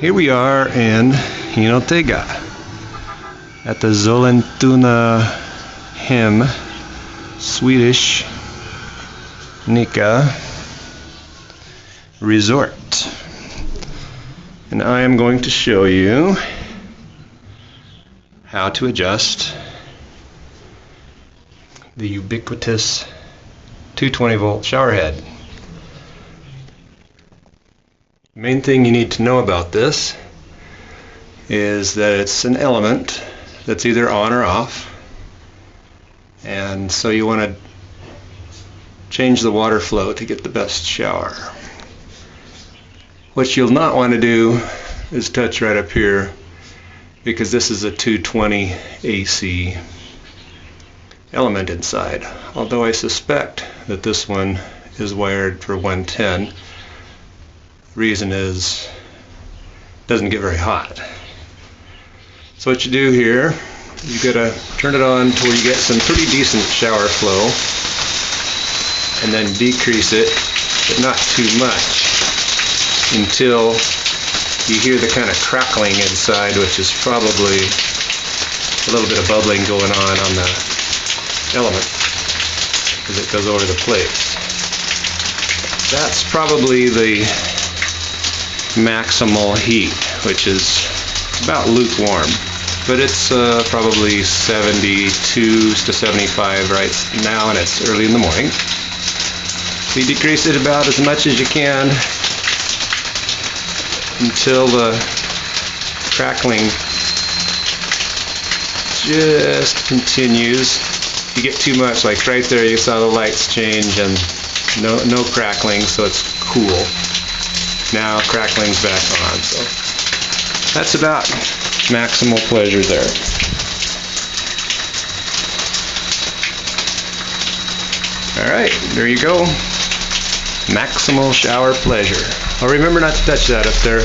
Here we are in Hinotega at the Zollentuna Hem Swedish Nika Resort, and I am going to show you how to adjust the ubiquitous 220 volt shower head. Main thing you need to know about this is that it's an element that's either on or off, and so you want to change the water flow to get the best shower. What you'll not want to do is touch right up here, because this is a 220 AC element inside, although I suspect that this one is wired for 110. Reason is it doesn't get very hot. So what you do here, you gotta turn it on to where you get some pretty decent shower flow, and then decrease it, but not too much, until you hear the kind of crackling inside, which is probably a little bit of bubbling going on the element as it goes over the plate. That's probably the maximal heat, which is about lukewarm, but it's probably 72 to 75 right now, and it's early in the morning. So you decrease it about as much as you can until the crackling just continues. If you get too much, like right there, you saw the lights change and no crackling, so it's cool. Now crackling's back on, so that's about maximal pleasure there. Alright, there you go. Maximal shower pleasure. Oh, remember not to touch that up there.